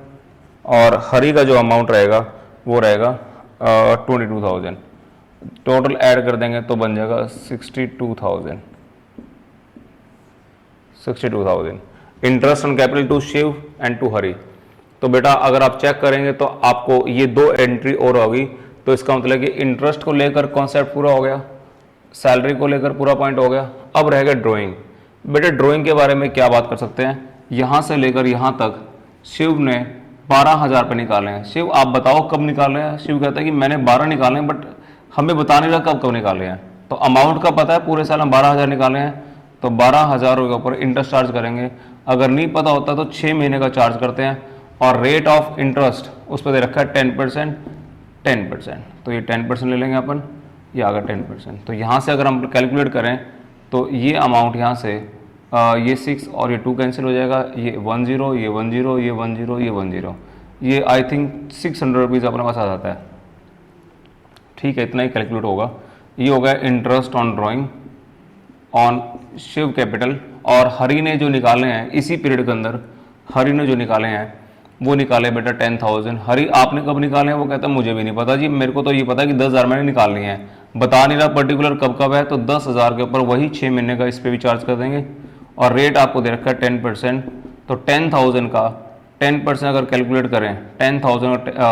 और हरी का जो अमाउंट रहेगा वो रहेगा 22,000। टोटल ऐड कर देंगे तो बन जाएगा 62,000। Interest on capital to Shiv and to Hari. तो बेटा अगर आप चेक करेंगे तो आपको ये 2 एंट्री और होगी, तो इसका मतलब कि इंटरेस्ट को लेकर कॉन्सेप्ट पूरा हो गया, सैलरी को लेकर पूरा पॉइंट हो गया। अब रहेगा ड्राइंग। बेटा ड्राइंग के बारे में क्या बात कर सकते हैं, यहाँ से लेकर यहाँ तक शिव ने 12,000 पे निकाले हैं। शिव आप बताओ कब निकाले हैं? शिव कहता है कि मैंने 12 निकाले हैं, बट हमें बता नहीं रहा कब कब निकाले हैं। तो अमाउंट का पता है, पूरे साल हम 12,000 निकाले हैं, तो 12,000 के ऊपर इंटरेस्ट चार्ज करेंगे। अगर नहीं पता होता तो 6 महीने का चार्ज करते हैं। और रेट ऑफ इंटरेस्ट उस पर दे रखा है 10%, 10%। तो ये 10% ले लेंगे अपन, ये आ गया 10%। तो यहाँ से अगर हम कैलकुलेट करें तो ये अमाउंट यहाँ से ये 6 और ये 2 कैंसिल हो जाएगा, ये 10, ये 10, ये 10, ये 10, ये आई थिंक 600 रुपीज़ अपने पास आ जाता है। ठीक है, इतना ही कैलकुलेट होगा। ये हो गया interest on drawing on Shiv capital. और हरी ने जो निकाले हैं इसी पीरियड के अंदर, हरी ने जो निकाले हैं वो निकाले बेटा 10,000। हरी आपने कब निकाले हैं? वो कहता है मुझे भी नहीं पता जी, मेरे को तो ये पता है कि 10,000 मैंने निकालनी है, बता नहीं रहा पर्टिकुलर कब कब है। तो 10,000 के ऊपर वही 6 महीने का इस पर भी चार्ज कर देंगे। और रेट आपको दे रखा है 10%। तो 10,000 का 10% अगर कैलकुलेट करें, 10,000 का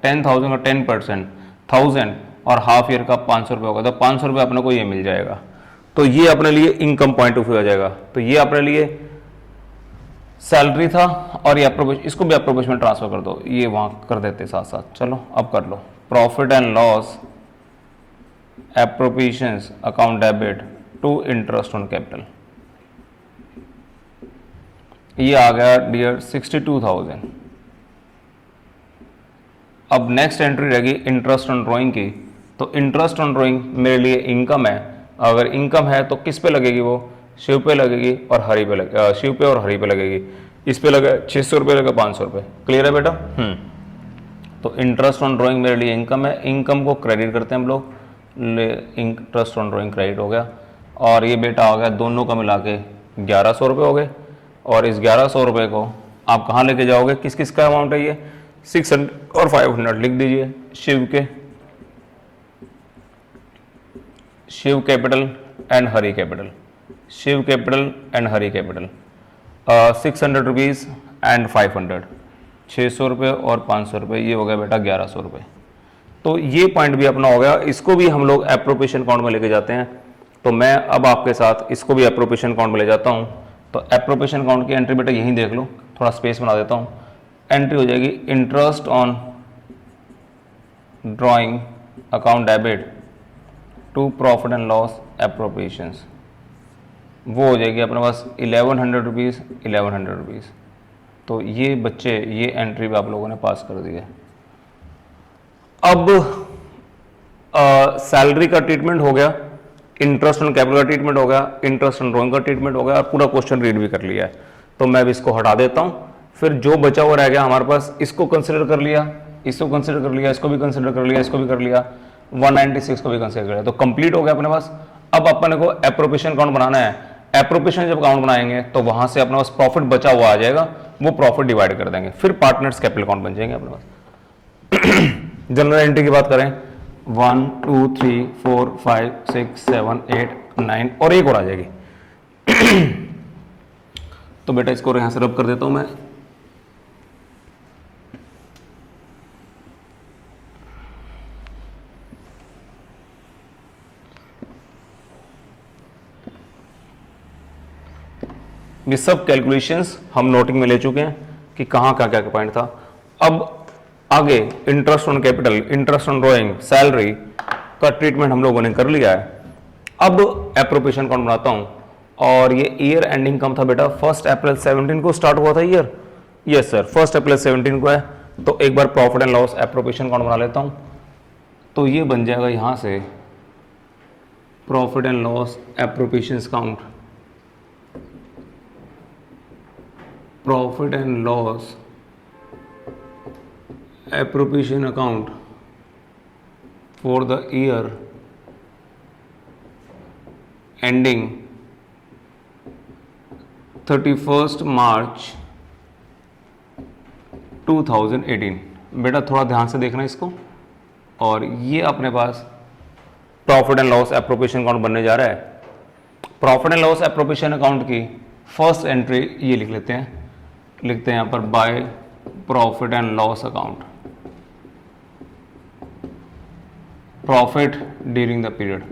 10%, 1000 और हाफ ईयर का 500 रुपये होगा। तो 500 रुपये अपने को ये मिल जाएगा। तो ये अपने लिए इनकम पॉइंट ऑफ व्यू आ जाएगा। तो ये अपने लिए सैलरी था, और ये अप्रोप्रिएशन, इसको भी अप्रोप्रिएशन में ट्रांसफर कर दो, ये वहां कर देते साथ साथ। चलो अब कर लो। Profit and loss appropriations account debit to interest on capital, ये आ गया डियर 62,000। अब नेक्स्ट एंट्री रहेगी इंटरेस्ट ऑन ड्राइंग की। तो इंटरेस्ट ऑन ड्राइंग मेरे लिए इनकम है। अगर इनकम है तो किस पे लगेगी? वो शिव पे लगेगी और हरी पे लगेगी, शिव पे और हरी पे लगेगी। इस पे लगे 600 रुपये, लगे 500 रुपये। क्लियर है बेटा? तो इंटरेस्ट ऑन ड्राइंग मेरे लिए इनकम है, इनकम को क्रेडिट करते हैं हम लोग। इंटरेस्ट ऑन ड्राइंग क्रेडिट हो गया, और ये बेटा हो गया दोनों का मिला के 1100 रुपये हो गए। और इस 1100 रुपये को आप कहाँ लेके जाओगे? किस किस का अमाउंट है ये? 600 और 500 लिख दीजिए। शिव के, Shiv capital and Hari capital, Shiv capital and Hari capital, 600 rupees and 500, 600 रुपये और 500 रुपये, ये हो गया बेटा 1100 रुपये। तो ये पॉइंट भी अपना हो गया। इसको भी हम लोग एप्रोप्रिएशन अकाउंट में लेके जाते हैं। तो मैं अब आपके साथ इसको भी एप्रोप्रिएशन अकाउंट में ले जाता हूँ। तो एप्रोप्रिएशन अकाउंट की एंट्री बेटा यहीं देख लो, थोड़ा स्पेस बना देता हूँ। एंट्री हो जाएगी interest on drawing account debit to profit and loss appropriations, वो हो जाएगी अपने पास 1100 रुपीज़, 1100 रुपीज़। तो ये बच्चे ये एंट्री भी आप लोगों ने पास कर दी है। अब सैलरी का ट्रीटमेंट हो गया, इंटरेस्ट ऑन कैपिटल का ट्रीटमेंट हो गया, इंटरेस्ट ऑन ड्राइंग का ट्रीटमेंट हो गया, और पूरा क्वेश्चन रीड भी कर लिया है। तो मैं भी इसको हटा देता हूँ। फिर जो बचा हुआ रह गया हमारे पास, इसको कंसिडर कर लिया, इसको कंसिडर कर लिया, इसको भी कंसिडर कर लिया, इसको भी कर लिया, 196 को भी कंसिडर कर लिया। तो कंप्लीट हो गया अपने पास। अब अपने को एप्रोप्रिएशन अकाउंट बनाना है। एप्रोप्रिएशन जब अकाउंट बनाएंगे तो वहां से अपने पास प्रॉफिट बचा हुआ आ जाएगा, वो प्रॉफिट डिवाइड कर देंगे, फिर पार्टनर्स कैपिटल अकाउंट बन जाएंगे अपने पास। जनरल एंट्री की बात करें, 1 2 3 4 5 6 7 8 9 और एक और आ जाएगी। तो बेटा इसको यहां से रब कर देता हूं मैं। ये सब कैलकुलेशंस हम नोटिंग में ले चुके हैं कि कहाँ क्या क्या पॉइंट था। अब आगे interest on capital, interest on drawing, salary का ट्रीटमेंट हम लोगों ने कर लिया है। अब एप्रोप्रिएशन अकाउंट बनाता हूं, और ये ईयर एंडिंग कम था बेटा? 1 अप्रैल 17 को स्टार्ट हुआ था ईयर। यस सर, 1 अप्रैल 17 को है। तो एक बार profit and loss appropriation account बना लेता हूं। तो ये बन जाएगा यहां से profit and loss appropriation account, profit and loss appropriation account for the year ending 31 March 2018। बेटा थोड़ा ध्यान से देखना इसको। और ये अपने पास profit and loss appropriation account बनने जा रहा है। Profit and loss appropriation account की फर्स्ट एंट्री ये लिख लेते हैं, लिखते हैं यहां पर by profit and loss account, profit during the period.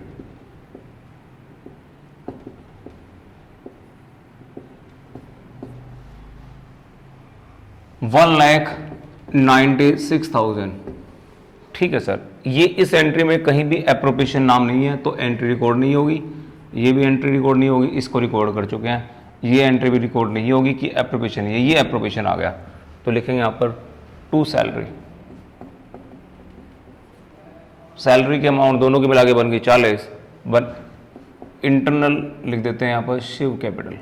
96,000। ठीक है सर, ये इस एंट्री में कहीं भी एप्रोप्रिएशन नाम नहीं है तो एंट्री रिकॉर्ड नहीं होगी, ये भी एंट्री रिकॉर्ड नहीं होगी, इसको रिकॉर्ड कर चुके हैं, ये एंट्री भी रिकॉर्ड नहीं होगी कि एप्रोप्रिएशन है, ये एप्रोप्रिएशन आ गया तो लिखेंगे यहाँ पर टू सैलरी। सैलरी के अमाउंट दोनों की मिला के बन गई 40, बन इंटरनल लिख देते हैं यहाँ पर शिव कैपिटल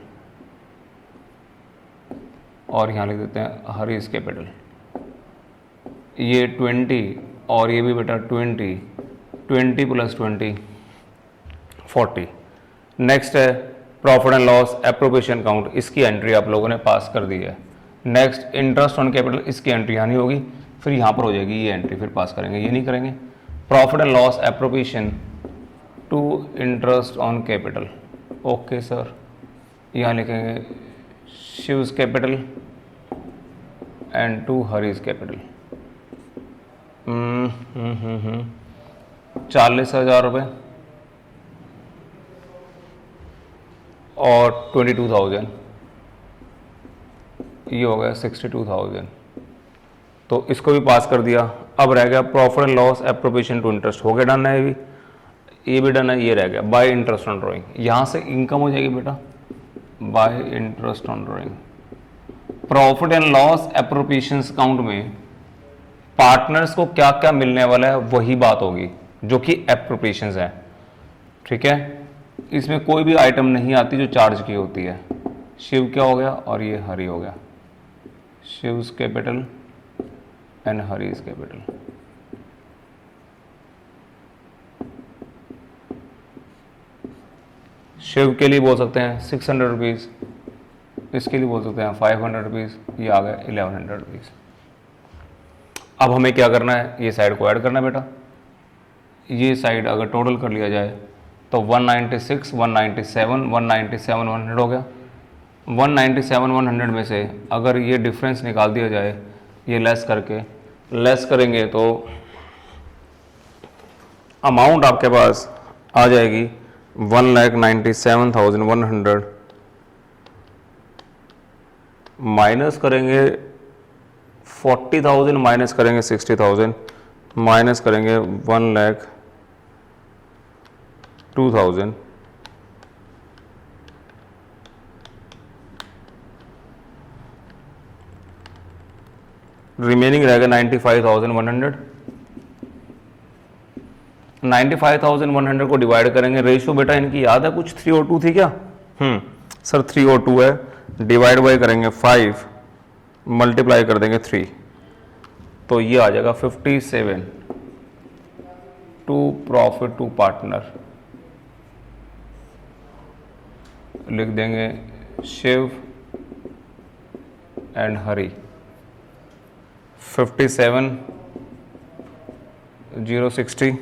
और यहाँ लिख देते हैं हरीश कैपिटल। ये 20 और ये भी बेटा 20, 20 + 20 40। नेक्स्ट है profit and loss appropriation account, इसकी एंट्री आप लोगों ने पास कर दी है। नेक्स्ट इंटरेस्ट ऑन कैपिटल, इसकी एंट्री यहाँ नहीं होगी, फिर यहाँ पर हो जाएगी ये एंट्री, फिर पास करेंगे, ये नहीं करेंगे। Profit and loss appropriation to interest on capital, okay sir, यहाँ लिखेंगे Shiv's capital and to Hari's capital. 40,000 रुपये और 22,000, ये हो गया 62,000, तो इसको भी पास कर दिया। अब रह गया profit and loss appropriation to interest, हो गया डन है, ये भी डन है, ये रह गया बाय इंटरेस्ट ऑन ड्राइंग, यहाँ से इनकम हो जाएगी बेटा bye interest on drawing. Profit and loss appropriation account में पार्टनर्स को क्या क्या मिलने वाला है वही बात होगी जो कि एप्रोप्रिएशंस है, ठीक है। इसमें कोई भी आइटम नहीं आती जो चार्ज की होती है। शिव क्या हो गया और ये हरी हो गया, Shiv's capital and Hari's capital. Shiv के लिए बोल सकते हैं 600 रुपीज़, इसके लिए बोल सकते हैं 500 रुपीज़, ये आ गया 1100 रुपीज़। अब हमें क्या करना है, ये साइड को ऐड करना है बेटा। ये साइड अगर टोटल कर लिया जाए तो 196, 197, 197, 100 हो गया। 197, 100 में से अगर ये डिफरेंस निकाल दिया जाए, ये लेस करके लेस करेंगे तो अमाउंट आपके पास आ जाएगी 1,97,100, माइनस करेंगे 40,000, माइनस करेंगे 60,000, माइनस करेंगे 1,02,000, रिमेनिंग रहेगा 95,100। 95,100 को डिवाइड करेंगे, रेशियो बेटा इनकी याद है कुछ 3 और 2 थी क्या? सर 3 और 2 है, डिवाइड बाई करेंगे 5, मल्टीप्लाई कर देंगे 3, तो ये आ जाएगा 57 टू प्रॉफिट टू पार्टनर। लिख देंगे शिव एंड हरी। 57,060,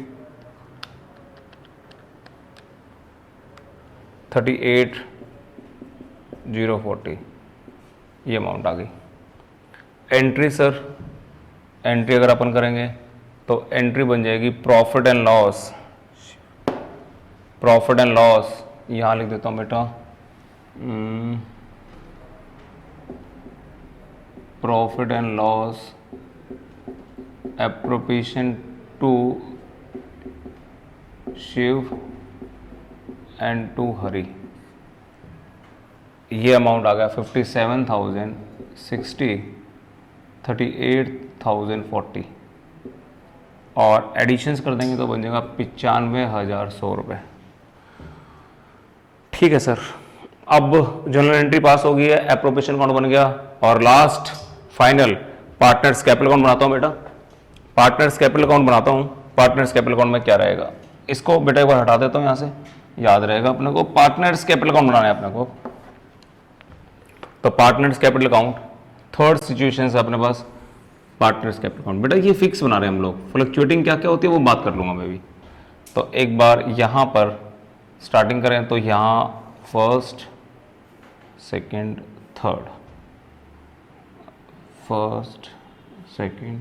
38,040, ये अमाउंट आ गई। एंट्री सर, एंट्री अगर अपन करेंगे तो एंट्री बन जाएगी profit and loss. Profit and loss यहाँ लिख देता हूँ बेटा, profit and loss appropriation to Shiv and to Hari, ये अमाउंट आ गया 57,060, 38,040 और एडिशंस कर देंगे तो बन जाएगा 95,100 रुपये। ठीक है सर, अब जनरल एंट्री पास हो गई है, एप्रोप्रिएशन अकाउंट बन गया और last final partners capital account बनाता हूँ बेटा। पार्टनर्स कैपिटल अकाउंट बनाता हूँ। पार्टनर्स कैपिटल अकाउंट में क्या रहेगा, इसको बेटा एक बार हटा देता हूँ यहाँ से, याद रहेगा अपने को। पार्टनर्स कैपिटल अकाउंट बनाना है अपने को, तो partners capital account third situation है अपने पास पार्टनर्स कैपिटल अकाउंट। बेटा ये फिक्स बना रहे हैं हम लोग, फ्लक्चुएटिंग क्या क्या होती है वो बात कर लूँगा मैं भी। तो एक बार यहाँ पर स्टार्टिंग करें तो यहाँ first, second, third, first, second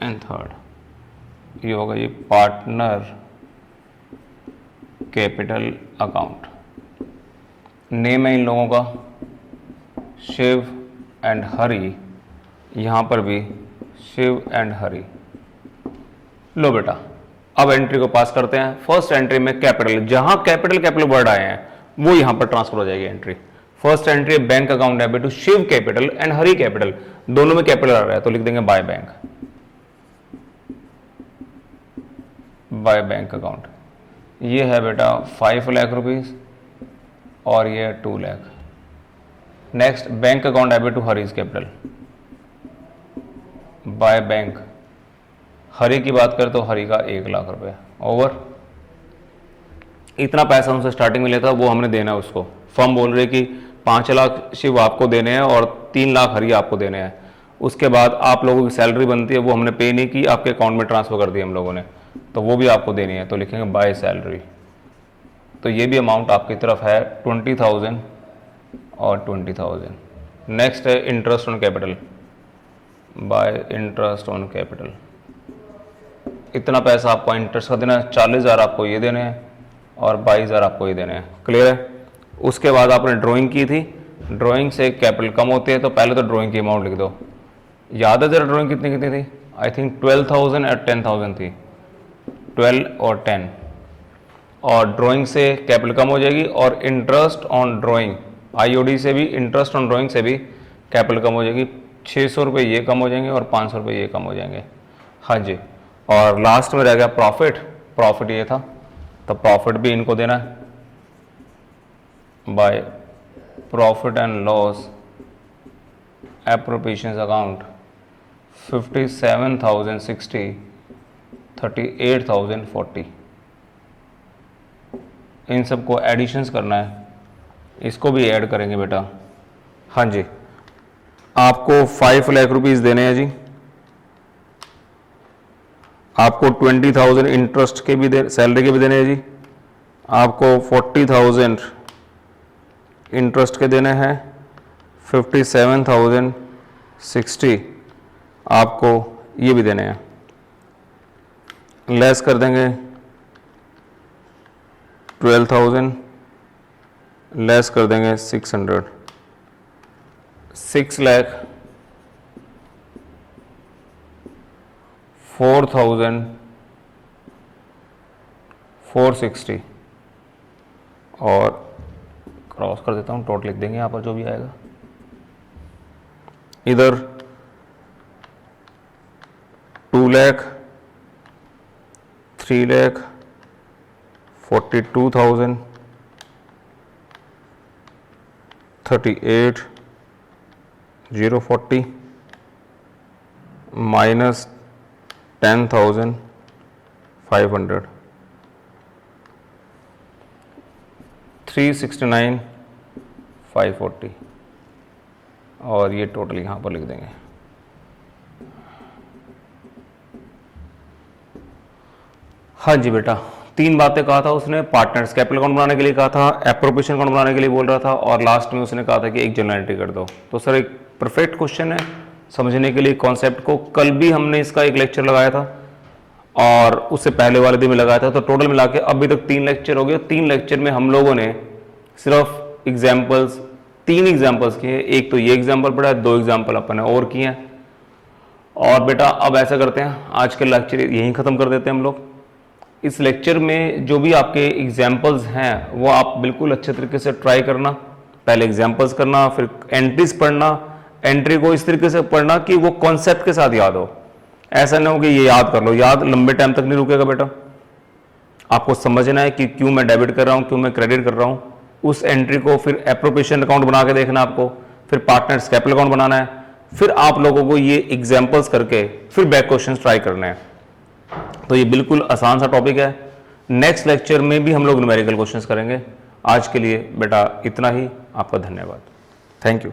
and third, ये होगा ये पार्टनर कैपिटल अकाउंट। नेम है इन लोगों का शिव एंड हरी, यहाँ पर भी शिव एंड हरि। लो बेटा, अब एंट्री को पास करते हैं। फर्स्ट एंट्री में कैपिटल, जहां कैपिटल वर्ड आए हैं वो यहां पर ट्रांसफर हो जाएगी entry. First entry bank account debit to Shiv capital and Hari capital, दोनों में कैपिटल आ रहा है तो लिख देंगे by bank, by bank account. ये है बेटा 5 लाख रुपीज और ये 2 lakh. Next bank account debit to Hari's capital, by bank. Hari की बात करें तो हरी का 1 लाख रुपए ओवर। इतना पैसा उनसे स्टार्टिंग में लेता वो हमने देना है उसको। फर्म बोल रही कि 5 लाख शिव आपको देने हैं और 3 लाख हरी आपको देने हैं। उसके बाद आप लोगों की सैलरी बनती है वो हमने पे नहीं की, आपके अकाउंट में ट्रांसफर कर दी हम लोगों ने, तो वो भी आपको देनी है, तो लिखेंगे बाय सैलरी। तो ये भी अमाउंट आपकी तरफ है 20,000 और 20,000। नेक्स्ट है interest on capital, bye interest on capital. इतना पैसा आपको इंटरेस्ट का देना है, 40,000 आपको ये देने हैं और 22,000 आपको ये देने हैं। क्लियर है? उसके बाद आपने ड्राइंग की थी, ड्राइंग से कैपिटल कम होती है तो पहले तो ड्राइंग की अमाउंट लिख दो। याद है जरा ड्राइंग कितनी कितनी थी? आई थिंक 12,000 और 10,000 थी, 12 और 10। और ड्राइंग से कैपिटल कम हो जाएगी और इंटरेस्ट ऑन ड्राइंग, आईओडी से भी, इंटरेस्ट ऑन ड्राइंग से भी कैपिटल कम हो जाएगी। 600 रुपये ये कम हो जाएंगे और 500 रुपये ये कम हो जाएंगे। हाँ जी। और लास्ट में रह गया प्रॉफिट, प्रॉफिट ये था तो प्रॉफिट भी इनको देना है by profit and loss appropriations account 57,060, 38,040। इन सबको एडिशंस करना है, इसको भी ऐड करेंगे बेटा। हाँ जी, आपको 5 लाख रुपीस देने हैं जी, आपको 20,000 इंटरेस्ट के भी सैलरी के भी देने हैं जी, आपको 40,000 इंटरेस्ट के देने हैं, 57,060 आपको ये भी देने हैं। लेस कर देंगे 12,000, लेस कर देंगे 600, 6 लाख 4,460 और क्रॉस कर देता हूँ, टोटल लिख देंगे यहाँ पर जो भी आएगा। इधर 2 लाख 3 लाख 42,000 38,040 माइनस 10,500 369,540 और ये टोटल यहाँ पर लिख देंगे। हाँ जी बेटा, 3 बातें कहा था उसने। पार्टनर्स कैपिटल अकाउंट बनाने के लिए कहा था, एप्रोप्रिएशन अकाउंट बनाने के लिए बोल रहा था और लास्ट में उसने कहा था कि एक जर्नल एंट्री कर दो। तो सर एक परफेक्ट क्वेश्चन है समझने के लिए कॉन्सेप्ट को। कल भी हमने इसका एक लेक्चर लगाया था और उससे पहले वाले दिन में लगाया था, तो टोटल मिला के अभी तक 3 लेक्चर हो गए। 3 लेक्चर में हम लोगों ने सिर्फ एग्जाम्पल्स, 3 एग्जाम्पल्स किए। एक तो ये एग्जाम्पल पढ़ा है, 2 एग्जाम्पल अपन ने और किए हैं। और बेटा अब ऐसा करते हैं, आज का लेक्चर यहीं ख़त्म कर देते हैं हम लोग। इस लेक्चर में जो भी आपके एग्जाम्पल्स हैं वो आप बिल्कुल अच्छे तरीके से ट्राई करना। पहले एग्जाम्पल्स करना, फिर एंट्रीज पढ़ना। एंट्री को इस तरीके से पढ़ना कि वो कॉन्सेप्ट के साथ याद हो। ऐसा ना हो कि ये याद कर लो, याद लंबे टाइम तक नहीं रुकेगा बेटा। आपको समझना है कि क्यों मैं डेबिट कर रहा हूँ, क्यों मैं क्रेडिट कर रहा हूँ। उस एंट्री को फिर एप्रोप्रिएशन अकाउंट बना के देखना आपको, फिर पार्टनर्स कैपिटल अकाउंट बनाना है, फिर आप लोगों को ये एग्जाम्पल्स करके फिर बैक क्वेश्चन ट्राई करने हैं। तो ये बिल्कुल आसान सा टॉपिक है। नेक्स्ट लेक्चर में भी हम लोग न्यूमेरिकल क्वेश्चंस करेंगे। आज के लिए बेटा इतना ही। आपका धन्यवाद। Thank you.